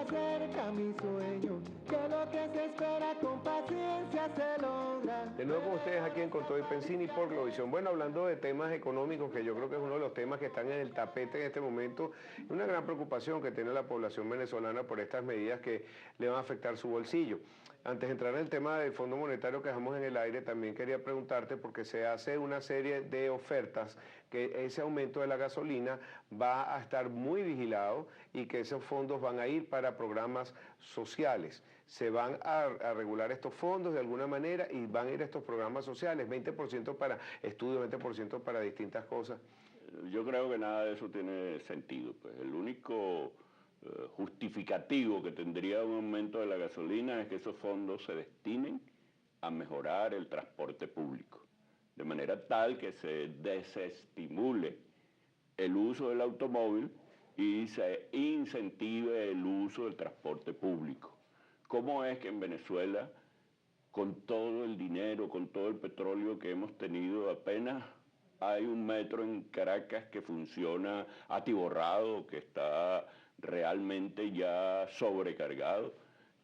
cerca mi sueño, que lo que se espera con paciencia se logra. De nuevo con ustedes aquí en Con Todo y Pensini por Globovisión. Bueno, hablando de temas económicos, que yo creo que es uno de los temas que están en el tapete en este momento, una gran preocupación que tiene la población venezolana por estas medidas que le van a afectar su bolsillo. Antes de entrar en el tema del Fondo Monetario que dejamos en el aire, también quería preguntarte, porque se hace una serie de ofertas, que ese aumento de la gasolina va a estar muy vigilado y que esos fondos van a ir para programas sociales. Se van a regular estos fondos de alguna manera y van a ir a estos programas sociales, 20% para estudios, 20% para distintas cosas. Yo creo que nada de eso tiene sentido. Pues el único justificativo que tendría un aumento de la gasolina es que esos fondos se destinen a mejorar el transporte público, de manera tal que se desestimule el uso del automóvil y se incentive el uso del transporte público. ¿Cómo es que en Venezuela, con todo el dinero, con todo el petróleo que hemos tenido, apenas hay un metro en Caracas que funciona atiborrado, que está realmente ya sobrecargado,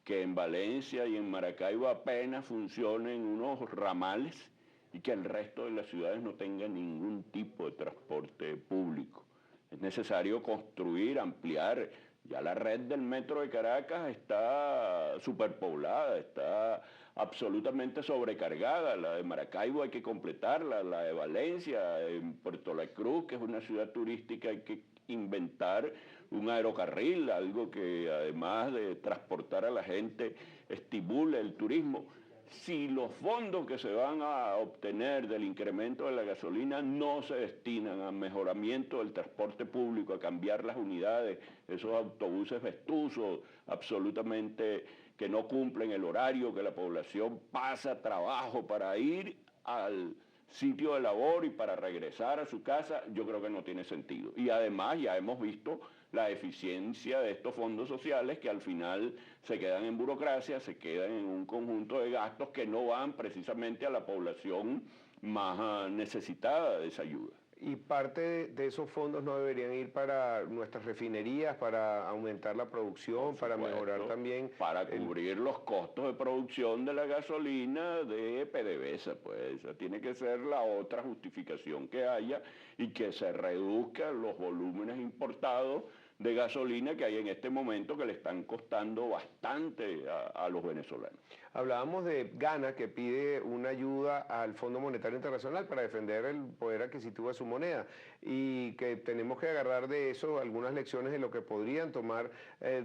que en Valencia y en Maracaibo apenas funcionen unos ramales y que el resto de las ciudades no tengan ningún tipo de transporte público? Es necesario construir, ampliar. Ya la red del metro de Caracas está superpoblada, está absolutamente sobrecargada. La de Maracaibo hay que completarla, la de Valencia, en Puerto La Cruz, que es una ciudad turística, hay que inventar un aerocarril, algo que además de transportar a la gente estimule el turismo. Si los fondos que se van a obtener del incremento de la gasolina no se destinan a mejoramiento del transporte público, a cambiar las unidades, esos autobuses vetusos, absolutamente que no cumplen el horario, que la población pasa trabajo para ir al sitio de labor y para regresar a su casa, yo creo que no tiene sentido. Y además ya hemos visto la eficiencia de estos fondos sociales que al final se quedan en burocracia, se quedan en un conjunto de gastos que no van precisamente a la población más necesitada de esa ayuda. Y parte de esos fondos no deberían ir para nuestras refinerías, para aumentar la producción, para mejorar también... Para cubrir los costos de producción de la gasolina de PDVSA, pues esa tiene que ser la otra justificación que haya y que se reduzcan los volúmenes importados de gasolina que hay en este momento que le están costando bastante a los venezolanos. Hablábamos de Ghana, que pide una ayuda al Fondo Monetario Internacional para defender el poder adquisitivo de su moneda y que tenemos que agarrar de eso algunas lecciones de lo que podrían tomar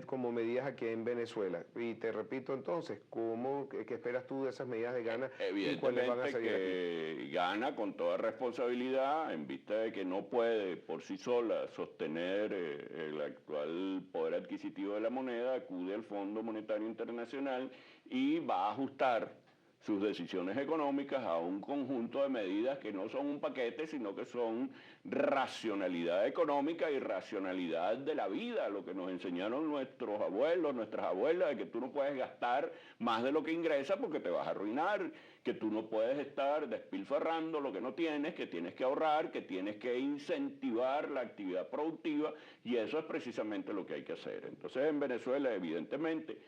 como medidas aquí en Venezuela. Y te repito entonces, ¿qué esperas tú de esas medidas de Ghana? Evidentemente ¿Y cuáles van a seguir que aquí? Ghana, con toda responsabilidad, en vista de que no puede por sí sola sostener el actual poder adquisitivo de la moneda, acude al Fondo Monetario Internacional y va a ajustar sus decisiones económicas a un conjunto de medidas que no son un paquete, sino que son racionalidad económica y racionalidad de la vida, lo que nos enseñaron nuestros abuelos, nuestras abuelas, de que tú no puedes gastar más de lo que ingresas porque te vas a arruinar, que tú no puedes estar despilfarrando lo que no tienes, que tienes que ahorrar, que tienes que incentivar la actividad productiva, y eso es precisamente lo que hay que hacer. Entonces en Venezuela, evidentemente,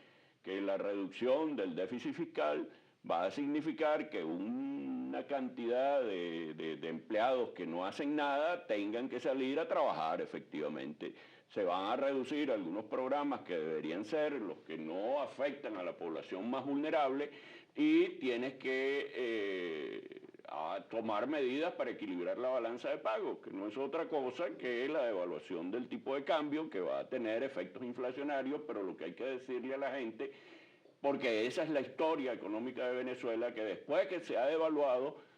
que la reducción del déficit fiscal va a significar que una cantidad de empleados que no hacen nada tengan que salir a trabajar efectivamente. Se van a reducir algunos programas que deberían ser los que no afectan a la población más vulnerable y tienes que tomar medidas para equilibrar la balanza de pagos, que no es otra cosa que la devaluación del tipo de cambio, que va a tener efectos inflacionarios, pero lo que hay que decirle a la gente, porque esa es la historia económica de Venezuela, que después que se ha devaluado,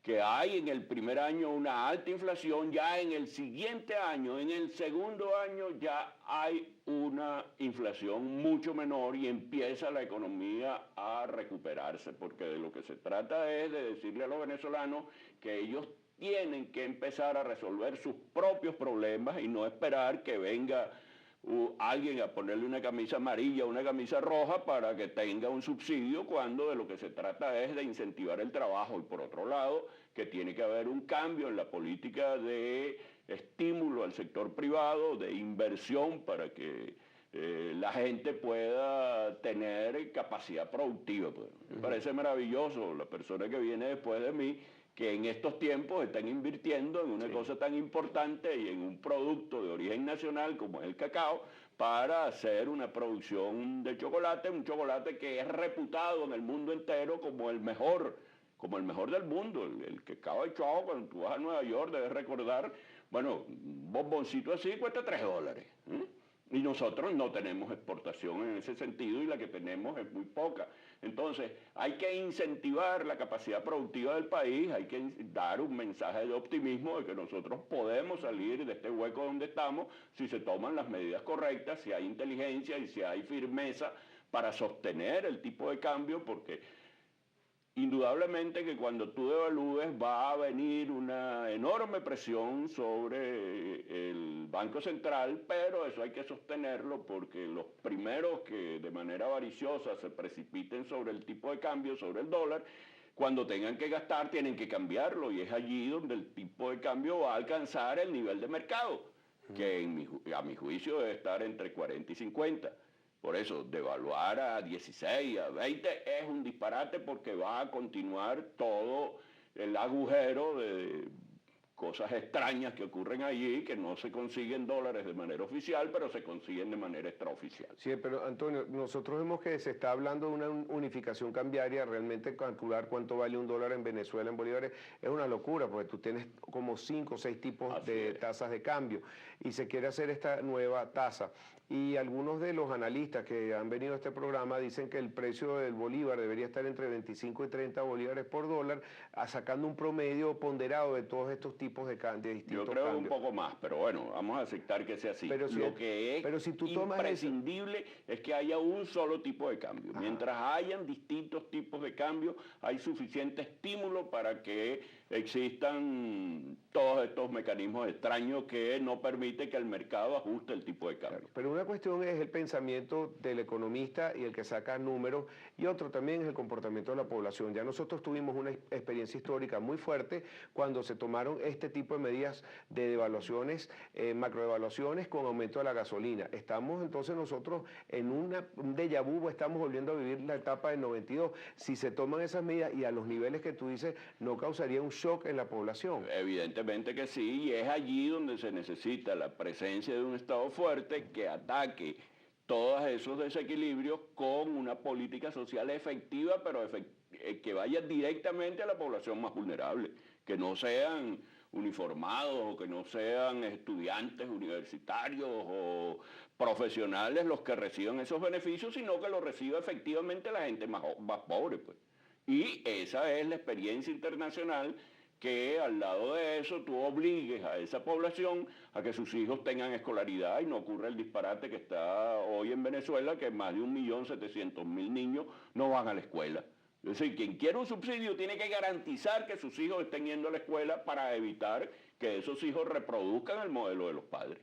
que hay en el primer año una alta inflación, ya en el siguiente año, en el segundo año ya hay una inflación mucho menor y empieza la economía a recuperarse, porque de lo que se trata es de decirle a los venezolanos que ellos tienen que empezar a resolver sus propios problemas y no esperar que venga alguien a ponerle una camisa amarilla o una camisa roja para que tenga un subsidio, cuando de lo que se trata es de incentivar el trabajo. Y por otro lado, que tiene que haber un cambio en la política de estímulo al sector privado, de inversión para que la gente pueda tener capacidad productiva. Pues. Me parece maravilloso la persona que viene después de mí, que en estos tiempos están invirtiendo en una cosa tan importante y en un producto de origen nacional como es el cacao, para hacer una producción de chocolate, un chocolate que es reputado en el mundo entero como el mejor del mundo. El cacao de Chihuahua, cuando tú vas a Nueva York, debes recordar, bueno, un bomboncito así cuesta $3. Y nosotros no tenemos exportación en ese sentido y la que tenemos es muy poca. Entonces, hay que incentivar la capacidad productiva del país, hay que dar un mensaje de optimismo de que nosotros podemos salir de este hueco donde estamos si se toman las medidas correctas, si hay inteligencia y si hay firmeza para sostener el tipo de cambio, porque indudablemente que cuando tú devalúes va a venir una enorme presión sobre el Banco Central, pero eso hay que sostenerlo porque los primeros que de manera avariciosa se precipiten sobre el tipo de cambio, sobre el dólar, cuando tengan que gastar tienen que cambiarlo y es allí donde el tipo de cambio va a alcanzar el nivel de mercado, que a mi juicio debe estar entre 40 y 50. Por eso, devaluar a 16, a 20 es un disparate porque va a continuar todo el agujero de cosas extrañas que ocurren allí, que no se consiguen dólares de manera oficial, pero se consiguen de manera extraoficial. Sí, pero Antonio, nosotros vemos que se está hablando de una unificación cambiaria, realmente calcular cuánto vale un dólar en Venezuela en bolívares es una locura, porque tú tienes como 5 o 6 tipos de tasas de cambio y se quiere hacer esta nueva tasa. Y algunos de los analistas que han venido a este programa dicen que el precio del bolívar debería estar entre 25 y 30 bolívares por dólar, sacando un promedio ponderado de todos estos tipos de distintos Yo creo cambios. Un poco más, pero bueno, vamos a aceptar que sea así. Pero si, lo que es si tú tomas imprescindible es que haya un solo tipo de cambio. Mientras hayan distintos tipos de cambio, hay suficiente estímulo para que existan todos estos mecanismos extraños que no permiten que el mercado ajuste el tipo de cambio. Claro, pero una cuestión es el pensamiento del economista y el que saca números, y otro también es el comportamiento de la población. Ya nosotros tuvimos una experiencia histórica muy fuerte cuando se tomaron este tipo de medidas de devaluaciones, macrodevaluaciones con aumento de la gasolina. Estamos entonces nosotros en un déjà vu, estamos volviendo a vivir la etapa del 92. Si se toman esas medidas y a los niveles que tú dices, ¿no causaría un shock en la población? Evidentemente que sí, y es allí donde se necesita la presencia de un Estado fuerte que ataque todos esos desequilibrios con una política social efectiva, pero que vaya directamente a la población más vulnerable, que no sean uniformados o que no sean estudiantes universitarios o profesionales los que reciban esos beneficios, sino que los reciba efectivamente la gente más pobre, pues. Y esa es la experiencia internacional, que al lado de eso tú obligues a esa población a que sus hijos tengan escolaridad y no ocurra el disparate que está hoy en Venezuela, que más de 1.700.000 niños no van a la escuela. Es decir, quien quiere un subsidio tiene que garantizar que sus hijos estén yendo a la escuela para evitar que esos hijos reproduzcan el modelo de los padres.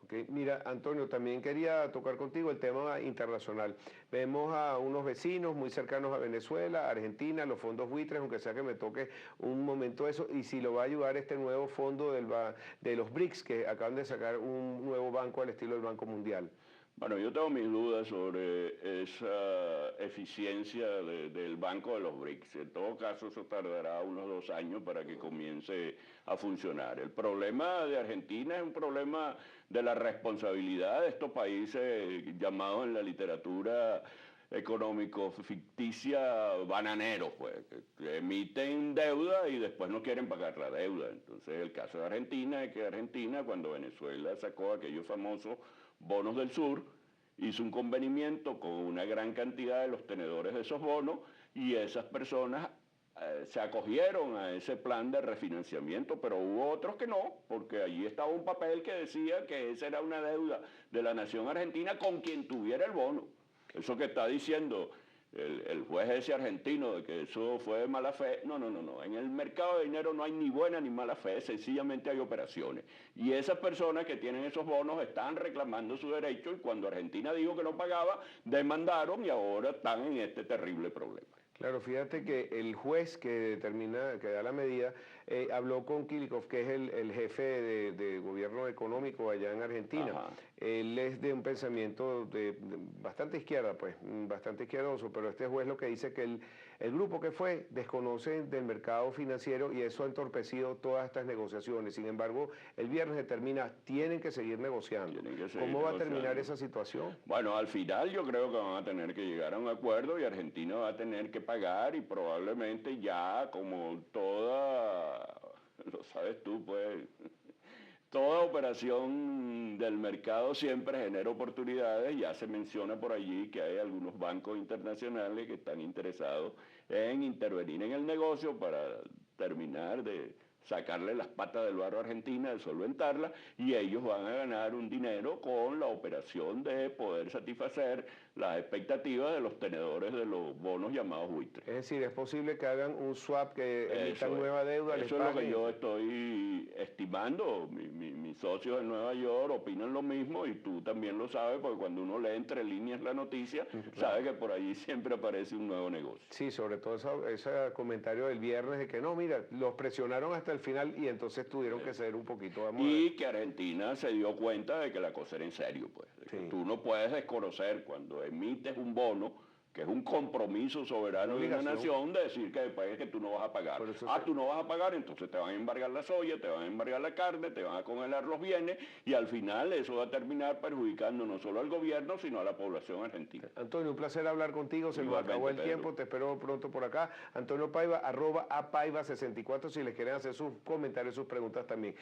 Okay. Mira, Antonio, también quería tocar contigo el tema internacional. Vemos a unos vecinos muy cercanos a Venezuela, Argentina, los fondos buitres, aunque sea que me toque un momento eso, y si lo va a ayudar este nuevo fondo de los BRICS, que acaban de sacar un nuevo banco al estilo del Banco Mundial. Bueno, yo tengo mis dudas sobre esa eficiencia del Banco de los BRICS. En todo caso, eso tardará unos 2 años para que comience a funcionar. El problema de Argentina es un problema de la responsabilidad de estos países llamados en la literatura económico-ficticia bananeros, pues, que emiten deuda y después no quieren pagar la deuda. Entonces, el caso de Argentina es que Argentina, cuando Venezuela sacó aquellos famosos bonos del sur, hizo un convenimiento con una gran cantidad de los tenedores de esos bonos y esas personas se acogieron a ese plan de refinanciamiento, pero hubo otros que no, porque allí estaba un papel que decía que esa era una deuda de la nación argentina con quien tuviera el bono. Eso que está diciendo el juez ese argentino de que eso fue de mala fe, no. En el mercado de dinero no hay ni buena ni mala fe, sencillamente hay operaciones. Y esas personas que tienen esos bonos están reclamando su derecho y cuando Argentina dijo que no pagaba, demandaron y ahora están en este terrible problema. Claro, fíjate que el juez que determina, que da la medida, habló con Kilikov, que es el jefe de gobierno económico allá en Argentina. Ajá. Él es de un pensamiento de bastante izquierda, pues, bastante izquierdoso, pero este juez lo que dice que el grupo que fue desconoce del mercado financiero y eso ha entorpecido todas estas negociaciones. Sin embargo, el viernes determina, tienen que seguir negociando. Tienen que seguir ¿Cómo va a terminar negociando. esa situación? Bueno, al final yo creo que van a tener que llegar a un acuerdo y Argentina va a tener que pagar y probablemente ya como toda, lo sabes tú, pues, toda operación del mercado siempre genera oportunidades. Ya se menciona por allí que hay algunos bancos internacionales que están interesados en intervenir en el negocio para terminar de sacarle las patas del barro a Argentina, de solventarla, y ellos van a ganar un dinero con la operación de poder satisfacer las expectativas de los tenedores de los bonos llamados buitres. Es decir, es posible que hagan un swap, que emitan nueva deuda, les Eso es lo que paguen. yo estoy estimando. Mis socios en Nueva York opinan lo mismo y tú también lo sabes, porque cuando uno lee entre líneas la noticia, sabe que por allí siempre aparece un nuevo negocio. Sí, sobre todo ese comentario del viernes de que no, mira, los presionaron hasta el final y entonces tuvieron que ceder un poquito. Vamos a ver. Y que Argentina se dio cuenta de que la cosa era en serio, pues. De que Sí. tú no puedes desconocer cuando emites un bono, que es un compromiso soberano de una nación, de decir que después es que tú no vas a pagar. Tú no vas a pagar, entonces te van a embargar la soya, te van a embargar la carne, te van a congelar los bienes y al final eso va a terminar perjudicando no solo al gobierno, sino a la población argentina. Antonio, un placer hablar contigo, se nos Igualmente, acabó el Pedro. tiempo, te espero pronto por acá. Antonio Paiva, @apaiva64 si les quieren hacer sus comentarios, sus preguntas también.